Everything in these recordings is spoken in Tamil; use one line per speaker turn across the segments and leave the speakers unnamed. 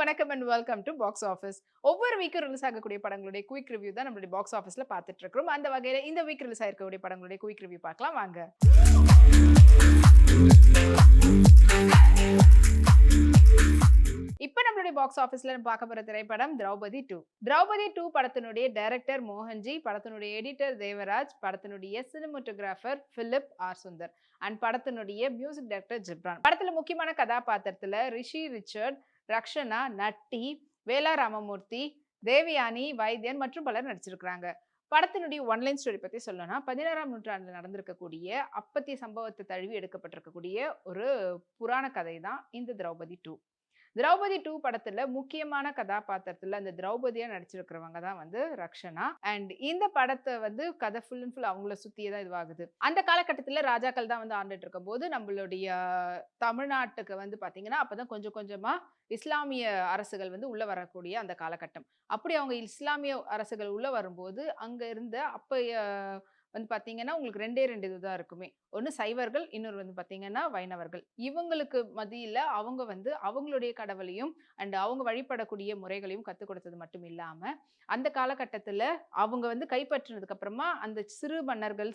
வணக்கம் and welcome to box office. ஒவ்வொரு வீக்கும் ரிலீஸ் ஆகக்கூடிய படங்களுடைய குயிக் ரிவ்யூ தான் நம்மளுடைய பாக்ஸ் ஆஃபீஸ்ல பார்த்துட்டு இருக்கிறோம். அந்த வகையில இந்த வீக் ரிலீஸ் ஆயிருக்கக்கூடிய படங்களுடைய குயிக் ரிவ்யூ பார்க்கலாம் வாங்க. இப்ப நம்மளுடைய பாக்ஸ் ஆஃபீஸ்ல பார்க்க போற திரைப்படம் திரௌபதி 2. திரௌபதி 2 படத்தினுடைய டைரக்டர் மோகன்ஜி, படத்தினுடைய எடிட்டர் தேவராஜ், படத்தினுடைய cinematographer Philip R Sundar and படத்தினுடைய மியூசிக் டைரக்டர் ஜிப்ரான். படத்துல முக்கியமான கதாபாத்திரத்துல ரிஷி ரிச்சர்ட், ரக்ஷனா, நட்டி, வேலா ராமமூர்த்தி, தேவயானி, வைத்தியன் மற்றும் பலர் நடிச்சிருக்கிறாங்க. படத்தினுடைய ஒன்லைன் ஸ்டோரி பத்தி சொல்லணும்னா 16ஆம் நூற்றாண்டுல நடந்திருக்கக்கூடிய அப்பத்திய சம்பவத்தை தழுவி எடுக்கப்பட்டிருக்கக்கூடிய ஒரு புராண கதை தான் இந்த திரௌபதி 2. திரௌபதி 2 படத்துல முக்கியமான கதாபாத்திரத்துல அந்த திரௌபதியா நடிச்சிருக்கிறவங்க தான் வந்து ரக்ஷனா. அண்ட் இந்த படத்தை வந்து கதை ஃபுல் அண்ட் ஃபுல் அவங்கள சுத்தியே தான் இதுவாகுது. அந்த காலகட்டத்துல ராஜாக்கள் தான் வந்து ஆண்டுட்டு இருக்கும் போது நம்மளுடைய தமிழ்நாட்டுக்கு வந்து பாத்தீங்கன்னா அப்பதான் கொஞ்சம் கொஞ்சமா இஸ்லாமிய அரசுகள் வந்து உள்ள வரக்கூடிய அந்த காலகட்டம். அப்படி அவங்க இஸ்லாமிய அரசுகள் உள்ள வரும்போது அங்க இருந்த அப்ப வந்து பாத்தீங்கன்னா உங்களுக்கு 2 இதுதான் இருக்குமே. ஒன்னு சைவர்கள், இன்னொரு வந்து பாத்தீங்கன்னா வைணவர்கள். இவங்களுக்கு மத்தியில அவங்க வந்து அவங்களுடைய கடவுளையும் அண்ட் அவங்க வழிபடக்கூடிய முறைகளையும் கத்துக் கொடுத்தது மட்டும் இல்லாம, அந்த காலகட்டத்துல அவங்க வந்து கைப்பற்றினதுக்கு அப்புறமா அந்த சிறு மன்னர்கள்,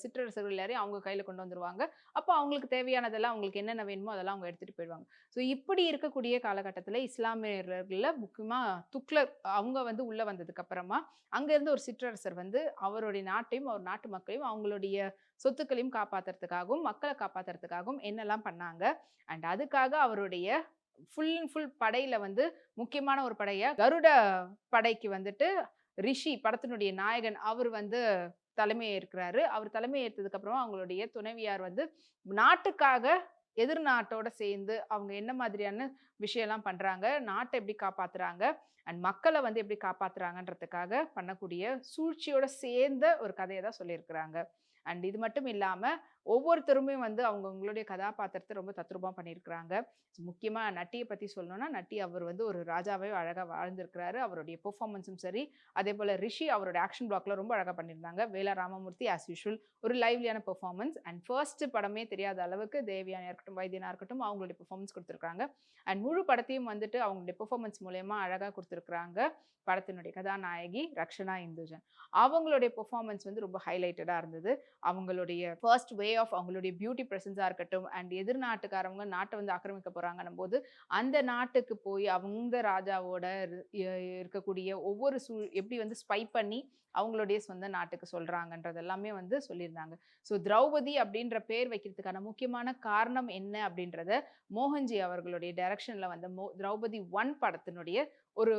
சிற்றரசர்கள் எல்லாரையும் அவங்க கையில கொண்டு வந்துருவாங்க. அப்போ அவங்களுக்கு தேவையானதெல்லாம் அவங்களுக்கு என்னென்ன வேணுமோ அதெல்லாம் அவங்க எடுத்துட்டு போயிடுவாங்க. ஸோ இப்படி இருக்கக்கூடிய காலகட்டத்துல இஸ்லாமியர்கள்ல முக்கியமா துக்ளக் அவங்க வந்து உள்ள வந்ததுக்கு அப்புறமா, அங்க இருந்து ஒரு சிற்றரசர் வந்து அவருடைய நாட்டையும், அவர் நாட்டு மக்களையும் அவங்களுடைய சொத்துக்களையும் காப்பாத்துறதுக்காகவும், மக்களை காப்பாத்துறதுக்காகவும் என்னெல்லாம் பண்ணாங்க. அண்ட் அதுக்காக அவருடைய ஃபுல் அண்ட் ஃபுல் படையில வந்து முக்கியமான ஒரு படையா கருட படைக்கு வந்துட்டு ரிஷி படத்தினுடைய நாயகன் அவர் வந்து தலைமை ஏற்கிறாரு. அவர் தலைமை ஏற்றதுக்கு அப்புறம் அவங்களுடைய துணைவியார் வந்து நாட்டுக்காக எதிர் நாட்டோட சேர்ந்து அவங்க என்ன மாதிரியான விஷயம்லாம் பண்றாங்க, நாட்டை எப்படி காப்பாத்துறாங்க அண்ட் மக்களை வந்து எப்படி காப்பாத்துறாங்கன்றதுக்காக பண்ணக்கூடிய சூழ்ச்சியோட சேர்ந்த ஒரு கதையை தான் சொல்லியிருக்கிறாங்க. அண்ட் இது மட்டும் இல்லாம ஒவ்வொருத்தருமே வந்து அவங்களுடைய கதாபாத்திரத்தை ரொம்ப தத்ரூபமா பண்ணியிருக்கிறாங்க. முக்கியமா நட்டியை பத்தி சொல்லணும்னா, நட்டி அவர் வந்து ஒரு ராஜாவே அழகா வாழ்ந்திருக்கிறாரு. அவருடைய பெர்ஃபார்மன்ஸும் சரி, அதே போல ரிஷி அவருடைய ஆக்ஷன் பிளாக்ல ரொம்ப அழகா பண்ணியிருந்தாங்க. வேலா ராமமூர்த்தி ஆஸ் யூஷுவல் ஒரு லைவ்லியான பெர்ஃபார்மன்ஸ். அண்ட் ஃபர்ஸ்ட் படமே தெரியாத அளவுக்கு தேவயானியா இருக்கட்டும், வைத்தியனா இருக்கட்டும் அவங்களுடைய பெர்ஃபார்மன்ஸ் கொடுத்துருக்காங்க. அண்ட் முழு படத்தையும் வந்துட்டு அவங்களுடைய பெர்ஃபார்மன்ஸ் மூலயமா அழகா கொடுத்துருக்காங்க. படத்தினுடைய கதாநாயகி ரக்ஷனா இந்துஜன். அவங்களுடைய பெர்ஃபார்மன்ஸ் வந்து ரொம்ப ஹைலைட்டடா இருந்தது. அவங்களுடைய ஃபர்ஸ்ட் வே ஆஃப் அவங்களுடைய பியூட்டி பிரசன்ஸா இருக்கட்டும் அண்ட் எதிர் நாட்டுக்காரவங்க நாட்டை வந்து ஆக்கிரமிக்க போறாங்கன்னும் போது அந்த நாட்டுக்கு போய் அவங்க ராஜாவோட இருக்கக்கூடிய ஒவ்வொரு எப்படி வந்து ஸ்பை பண்ணி அவங்களுடைய சொந்த நாட்டுக்கு சொல்றாங்கன்றது எல்லாமே வந்து சொல்லியிருந்தாங்க. ஸோ திரௌபதி அப்படின்ற பேர் வைக்கிறதுக்கான முக்கியமான காரணம் என்ன அப்படின்றத மோகன்ஜி அவர்களுடைய டைரக்ஷன்ல வந்த திரௌபதி 1 படத்தினுடைய ஒரு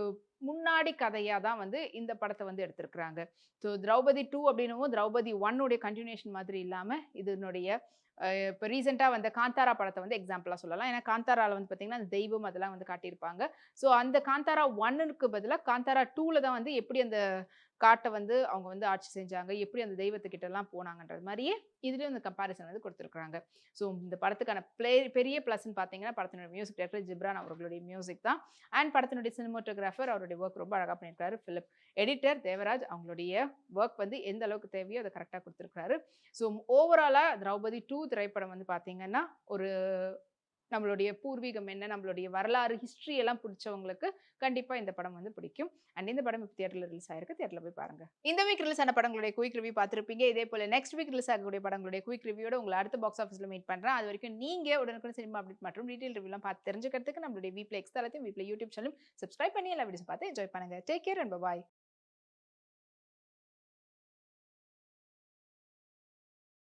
முன்னாடி கதையா தான் வந்து இந்த படத்தை வந்து எடுத்திருக்கிறாங்க. ஸோ திரௌபதி 2 அப்படின்னும் திரௌபதி 1 உடைய கண்டினியூஷன் மாதிரி இல்லாம இதனுடைய இப்போ ரீசெண்டா வந்த காந்தாரா படத்தை வந்து எக்ஸாம்பிளா சொல்லலாம். ஏன்னா காந்தாரால வந்து பாத்தீங்கன்னா அந்த தெய்வம் அதெல்லாம் வந்து காட்டியிருப்பாங்க. ஸோ அந்த காந்தாரா 1க்கு பதிலா காந்தாரா 2ல தான் வந்து எப்படி அந்த காட்டை வந்து அவங்க வந்து ஆட்சி செஞ்சாங்க, எப்படி அந்த தெய்வத்துக்கிட்ட எல்லாம் போனாங்கன்றது மாதிரியே இதுலயும் இந்த கம்பாரிசன் வந்து கொடுத்துருக்காங்க. ஸோ இந்த படத்துக்கான பெரிய பிளஸ்ன்னு பார்த்தீங்கன்னா படத்தினுடைய மியூசிக் டைரக்டர் ஜிப்ரான் அவர்களுடைய மியூசிக் தான். அண்ட் படத்தினுடைய சினிமாட்டோகிராஃபர் அவருடைய ஒர்க் ரொம்ப அழகாக பண்ணியிருக்காரு பிலிப். எடிட்டர் தேவராஜ் அவங்களுடைய ஒர்க் வந்து எந்த அளவுக்கு தேவையோ அதை கரெக்டாக கொடுத்துருக்காரு. ஸோ ஓவராலா திரௌபதி 2 திரைப்படம் வந்து பார்த்தீங்கன்னா ஒரு நம்மளுடைய பூர்வீகம் என்ன, நம்மளுடைய வரலாறு, ஹிஸ்டரி எல்லாம் பிடிச்சவங்களுக்கு கண்டிப்பா இந்த படம் வந்து பிடிக்கும். அண்ட் இந்த படம் இப்போ தியேட்டர்ல ரிலீஸ் ஆயிருக்கு. தியேட்டர்ல போய் பாருங்க. இந்த வீக் ரிலீஸ் ஆன படங்களுடைய குயிக் ரிவ்யூ பார்த்திருப்பீங்க. இதே போல நெக்ஸ்ட் வீக் ரிலீஸ் ஆகக்கூடிய படங்களுடைய குயிக் ரிவ்யூட உங்களை அடுத்த பாக்ஸ் ஆஃபீஸ்ல மீட் பண்றேன். அது வரைக்கும் நீங்க உடனுக்குடன் சினிமா அப்டேட் மற்றும் டீடைல் ரிவ்யூலாம் பார்த்து தெரிஞ்சுக்கிறதுக்கு நம்மளுடைய வீப்ளே எக்ஸ் தளத்தையும் வீப்ளே யூடியூப் சேனலும் சப்ஸ்கிரைப் பண்ணி எல்லா வீடியோஸ் பார்த்து என்ஜாய் பண்ணுங்க. Take care and by.